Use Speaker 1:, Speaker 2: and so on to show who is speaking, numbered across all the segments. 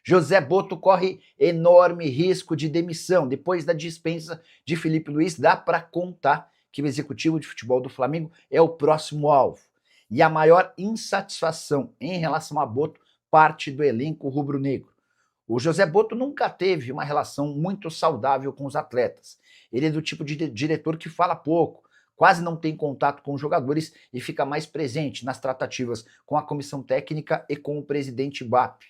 Speaker 1: José Botto corre enorme risco de demissão. Depois da dispensa de Felipe Luiz, dá para contar que o executivo de futebol do Flamengo é o próximo alvo. E a maior insatisfação em relação a Botto parte do elenco rubro-negro. O José Botto nunca teve uma relação muito saudável com os atletas. Ele é do tipo de diretor que fala pouco, quase não tem contato com os jogadores e fica mais presente nas tratativas com a comissão técnica e com o presidente BAP.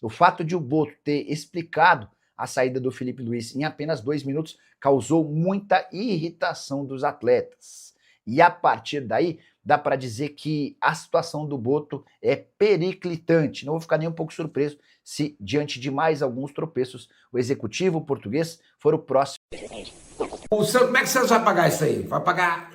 Speaker 1: O fato de o Botto ter explicado a saída do Felipe Luiz em apenas 2 minutos causou muita irritação dos atletas. E a partir daí, dá para dizer que a situação do Botto é periclitante. Não vou ficar nem um pouco surpreso se, diante de mais alguns tropeços, o executivo português for o próximo.
Speaker 2: Como é que o Santos vai pagar isso aí?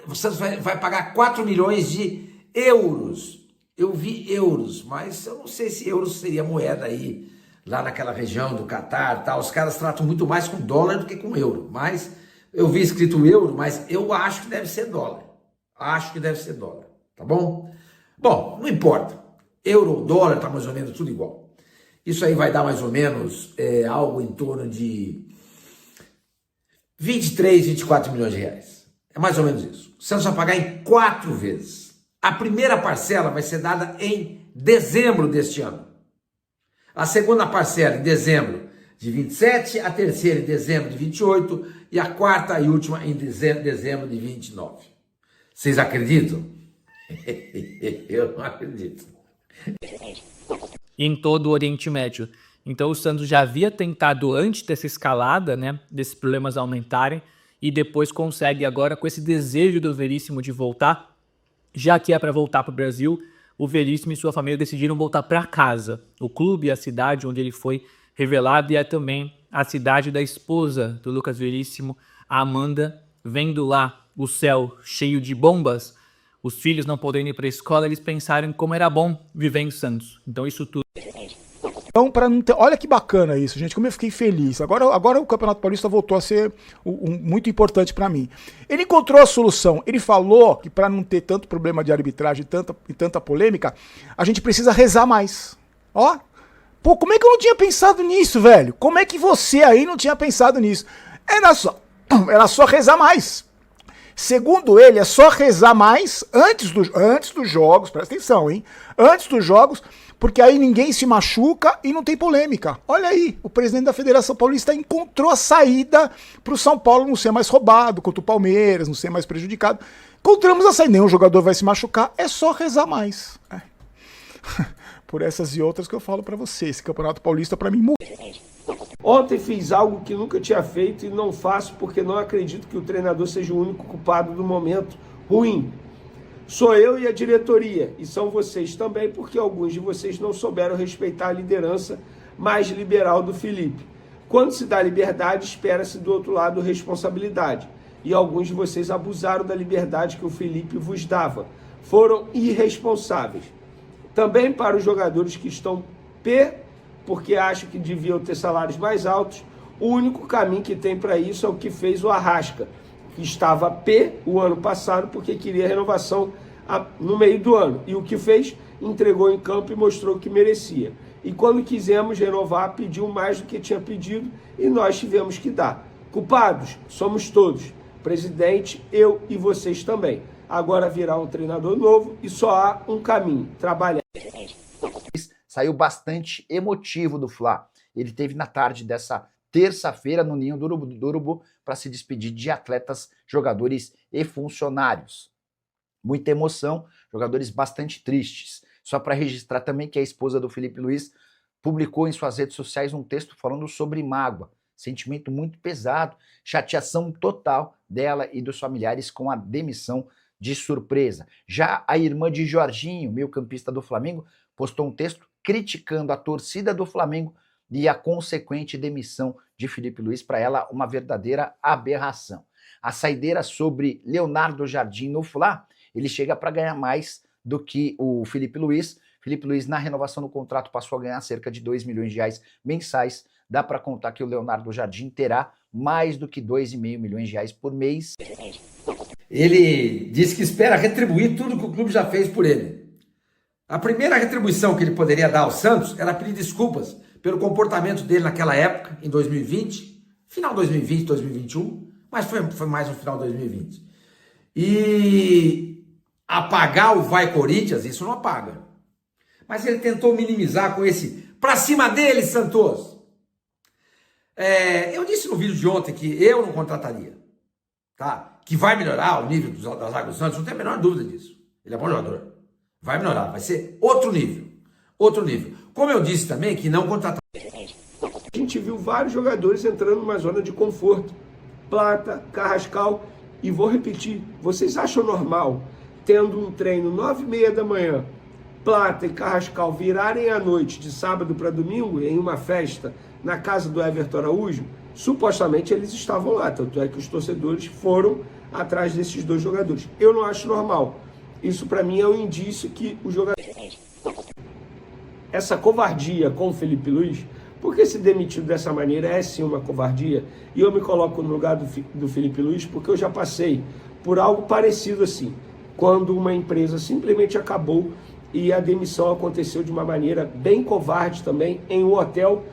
Speaker 2: O Santos vai pagar 4 milhões de euros. Eu vi euros, mas eu não sei se euros seria moeda aí, lá naquela região do Catar, tá? Os caras tratam muito mais com dólar do que com euro. Mas eu vi escrito euro, mas eu acho que deve ser dólar. Acho que deve ser dólar, tá bom? Bom, não importa. Euro ou dólar tá mais ou menos tudo igual. Isso aí vai dar mais ou menos algo em torno de 23, 24 milhões de reais. É mais ou menos isso. O Santos vai pagar em 4 vezes. A primeira parcela vai ser dada em dezembro deste ano. A segunda parcela em dezembro de 27, a terceira em dezembro de 28 e a quarta e última em dezembro de 29. Vocês acreditam? Eu não acredito.
Speaker 3: Em todo o Oriente Médio. Então o Santos já havia tentado antes dessa escalada, né, desses problemas aumentarem, e depois consegue agora, com esse desejo do Veríssimo de voltar, já que é para voltar para o Brasil, o Veríssimo e sua família decidiram voltar para casa. O clube e a cidade onde ele foi revelado, e é também a cidade da esposa do Lucas Veríssimo, a Amanda, vendo lá o céu cheio de bombas, os filhos não podendo ir para a escola, eles pensaram como era bom viver em Santos. Então isso tudo...
Speaker 4: Então, para não ter... Olha que bacana isso, gente, como eu fiquei feliz. Agora o Campeonato Paulista voltou a ser muito importante para mim. Ele encontrou a solução. Ele falou que para não ter tanto problema de arbitragem e tanta polêmica, a gente precisa rezar mais. Ó, pô, como é que eu não tinha pensado nisso, velho? Como é que você aí não tinha pensado nisso? Era só rezar mais. Segundo ele, é só rezar mais antes dos jogos, presta atenção, hein? Antes dos jogos, porque aí ninguém se machuca e não tem polêmica. Olha aí, o presidente da Federação Paulista encontrou a saída para o São Paulo não ser mais roubado contra o Palmeiras, não ser mais prejudicado. Encontramos a saída, nenhum jogador vai se machucar, é só rezar mais. Por essas e outras que eu falo para você, esse Campeonato Paulista para mim morreu.
Speaker 5: Ontem fiz algo que nunca tinha feito e não faço porque não acredito que o treinador seja o único culpado do momento ruim. Sou eu e a diretoria, e são vocês também, porque alguns de vocês não souberam respeitar a liderança mais liberal do Felipe. Quando se dá liberdade, espera-se do outro lado responsabilidade. E alguns de vocês abusaram da liberdade que o Felipe vos dava. Foram irresponsáveis. Também para os jogadores que estão porque acham que deviam ter salários mais altos, o único caminho que tem para isso é o que fez o Arrasca, que estava o ano passado porque queria renovação no meio do ano. E o que fez? Entregou em campo e mostrou que merecia. E quando quisemos renovar, pediu mais do que tinha pedido e nós tivemos que dar. Culpados somos todos. Presidente, eu e vocês também. Agora virá um treinador novo e só há um caminho, trabalhar.
Speaker 1: Saiu bastante emotivo do Fla. Ele teve na tarde dessa terça-feira no Ninho do Urubu para se despedir de atletas, jogadores e funcionários. Muita emoção, jogadores bastante tristes. Só para registrar também que a esposa do Felipe Luiz publicou em suas redes sociais um texto falando sobre mágoa, sentimento muito pesado, chateação total dela e dos familiares com a demissão de surpresa. Já a irmã de Jorginho, meio-campista do Flamengo, postou um texto criticando a torcida do Flamengo e a consequente demissão de Felipe Luiz, para ela uma verdadeira aberração. A saideira sobre Leonardo Jardim no Fla, ele chega para ganhar mais do que o Felipe Luiz. Felipe Luiz, na renovação do contrato, passou a ganhar cerca de 2 milhões de reais mensais. Dá para contar que o Leonardo Jardim terá mais do que 2,5 milhões de reais por mês.
Speaker 2: Ele disse que espera retribuir tudo que o clube já fez por ele. A primeira retribuição que ele poderia dar ao Santos era pedir desculpas pelo comportamento dele naquela época, em 2020, final 2020, 2021, mas foi mais no final de 2020. E apagar o vai Corinthians, isso não apaga. Mas ele tentou minimizar com esse pra cima dele, Santos. Eu disse no vídeo de ontem que eu não contrataria, tá? Que vai melhorar o nível da zaga do Santos, não tem a menor dúvida disso. Ele é bom jogador. Vai melhorar, vai ser outro nível. Outro nível. Como eu disse também que não contratar.
Speaker 5: A gente viu vários jogadores entrando numa zona de conforto. Plata, Carrascal, e vou repetir, vocês acham normal, tendo um treino 9h30 da manhã, Plata e Carrascal virarem à noite, de sábado para domingo, em uma festa na casa do Everton Araújo? Supostamente eles estavam lá, tanto é que os torcedores foram atrás desses dois jogadores. Eu não acho normal. Isso para mim é um indício que o jogador... Essa covardia com o Felipe Luiz, porque ser demitido dessa maneira é sim uma covardia, e eu me coloco no lugar do Felipe Luiz porque eu já passei por algo parecido assim, quando uma empresa simplesmente acabou e a demissão aconteceu de uma maneira bem covarde também em um hotel,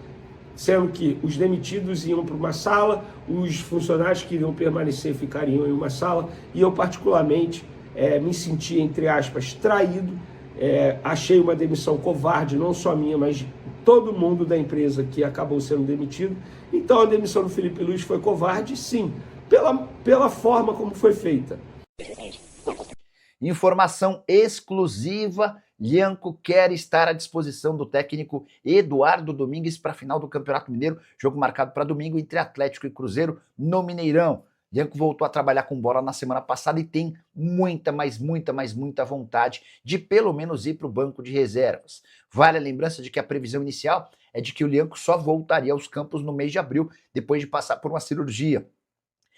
Speaker 5: sendo que os demitidos iam para uma sala, os funcionários que iriam permanecer ficariam em uma sala, e eu particularmente me senti, entre aspas, traído. Achei uma demissão covarde, não só minha, mas de todo mundo da empresa que acabou sendo demitido. Então a demissão do Felipe Luiz foi covarde, sim, pela forma como foi feita.
Speaker 1: Informação exclusiva: Lianco quer estar à disposição do técnico Eduardo Domingues para a final do Campeonato Mineiro, jogo marcado para domingo entre Atlético e Cruzeiro no Mineirão. Lianco voltou a trabalhar com bola na semana passada e tem muita vontade de pelo menos ir para o banco de reservas. Vale a lembrança de que a previsão inicial é de que o Lianco só voltaria aos campos no mês de abril, depois de passar por uma cirurgia.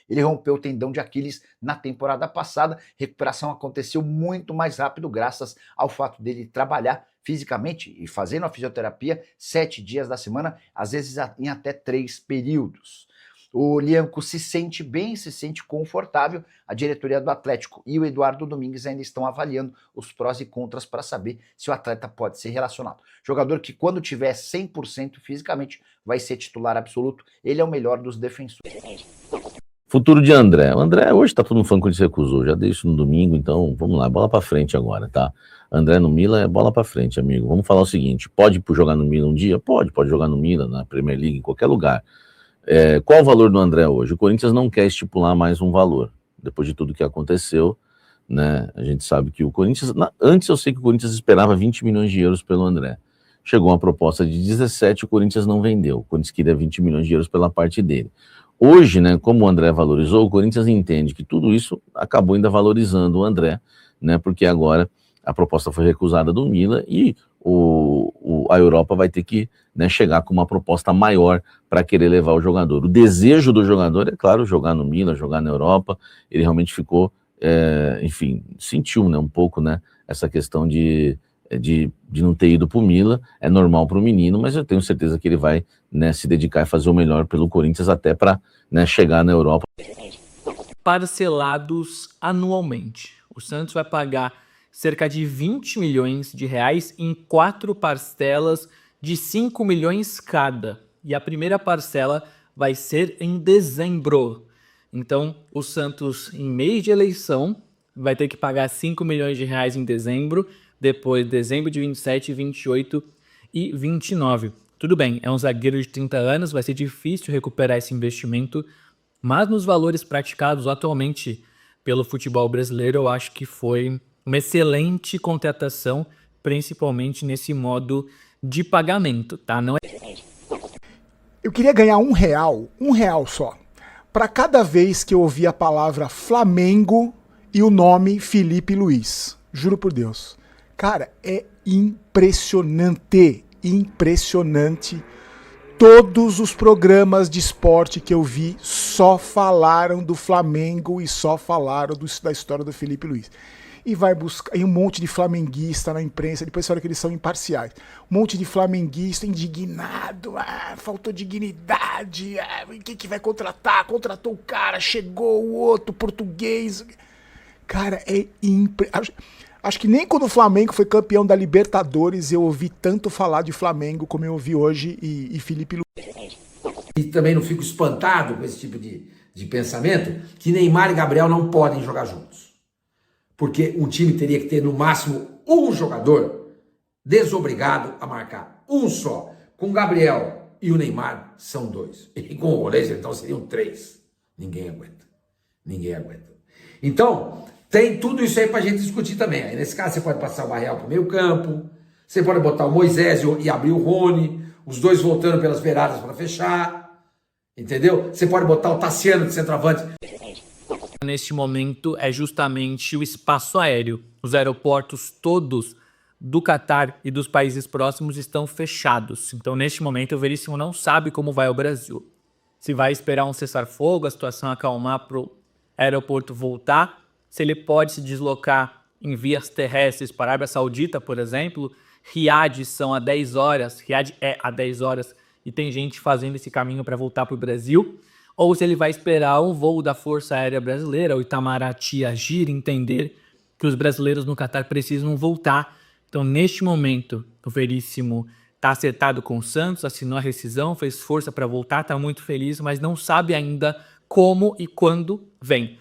Speaker 1: Ele rompeu o tendão de Aquiles na temporada passada. A recuperação aconteceu muito mais rápido graças ao fato dele trabalhar fisicamente e fazendo a fisioterapia 7 dias da semana, às vezes em até 3 períodos. O Lianco se sente bem, se sente confortável. A diretoria do Atlético e o Eduardo Domingues ainda estão avaliando os prós e contras para saber se o atleta pode ser relacionado. Jogador que, quando tiver 100% fisicamente, vai ser titular absoluto. Ele é o melhor dos defensores.
Speaker 6: Futuro de André. O André hoje tá todo mundo falando que ele se recusou. Já dei isso no domingo, então vamos lá, bola pra frente agora, tá? André no Milan é bola pra frente, amigo. Vamos falar o seguinte: pode jogar no Milan um dia? Pode jogar no Milan, na Premier League, em qualquer lugar. Qual o valor do André hoje? O Corinthians não quer estipular mais um valor. Depois de tudo que aconteceu, né? A gente sabe que o Corinthians... Antes eu sei que o Corinthians esperava 20 milhões de euros pelo André. Chegou uma proposta de 17, o Corinthians não vendeu. O Corinthians queria 20 milhões de euros pela parte dele. Hoje, né, como o André valorizou, o Corinthians entende que tudo isso acabou ainda valorizando o André, né, porque agora a proposta foi recusada do Milan e a Europa vai ter que, né, chegar com uma proposta maior para querer levar o jogador. O desejo do jogador é, claro, jogar no Milan, jogar na Europa. Ele realmente ficou, enfim, sentiu, né, um pouco, né, essa questão de não ter ido para o Milan. É normal para o menino, mas eu tenho certeza que ele vai, né, se dedicar e fazer o melhor pelo Corinthians até para, né, chegar na Europa.
Speaker 3: Parcelados anualmente. O Santos vai pagar cerca de 20 milhões de reais em 4 parcelas de 5 milhões cada. E a primeira parcela vai ser em dezembro. Então, o Santos, em mês de eleição, vai ter que pagar 5 milhões de reais em dezembro, depois dezembro de 27, 28 e 29. Tudo bem, é um zagueiro de 30 anos, vai ser difícil recuperar esse investimento, mas nos valores praticados atualmente pelo futebol brasileiro, eu acho que foi uma excelente contratação, principalmente nesse modo de pagamento, tá? Não é...
Speaker 4: Eu queria ganhar R$1 só, para cada vez que eu ouvir a palavra Flamengo e o nome Felipe Luiz. Juro por Deus. Cara, é impressionante. Todos os programas de esporte que eu vi só falaram do Flamengo e só falaram da história do Felipe Luiz. E vai buscar, e um monte de flamenguista na imprensa, depois fala que eles são imparciais. Um monte de flamenguista indignado, faltou dignidade, o que vai contratar? Contratou o cara, chegou o outro português. Cara, Acho que nem quando o Flamengo foi campeão da Libertadores eu ouvi tanto falar de Flamengo como eu ouvi hoje e Felipe Luiz.
Speaker 2: E também não fico espantado com esse tipo de pensamento, que Neymar e Gabriel não podem jogar juntos. Porque um time teria que ter no máximo um jogador desobrigado a marcar. Um só. Com o Gabriel e o Neymar são 2. E com o Rolês, então seriam 3. Ninguém aguenta. Ninguém aguenta. Então, tem tudo isso aí pra gente discutir também. Aí, nesse caso, você pode passar o Barreal pro meio campo, você pode botar o Moisés e abrir o Rony, os dois voltando pelas beiradas para fechar, entendeu? Você pode botar o Tassiano de centroavante.
Speaker 3: Neste momento é justamente o espaço aéreo. Os aeroportos todos do Catar e dos países próximos estão fechados. Então, neste momento, o Veríssimo não sabe como vai o Brasil. Se vai esperar um cessar-fogo, a situação acalmar para o aeroporto voltar, se ele pode se deslocar em vias terrestres para a Arábia Saudita, por exemplo. Riad são a 10 horas, Riad é a 10 horas e tem gente fazendo esse caminho para voltar para o Brasil. Ou se ele vai esperar um voo da Força Aérea Brasileira, o Itamaraty, agir, entender que os brasileiros no Catar precisam voltar. Então, neste momento, o Veríssimo está acertado com o Santos, assinou a rescisão, fez força para voltar, está muito feliz, mas não sabe ainda como e quando vem.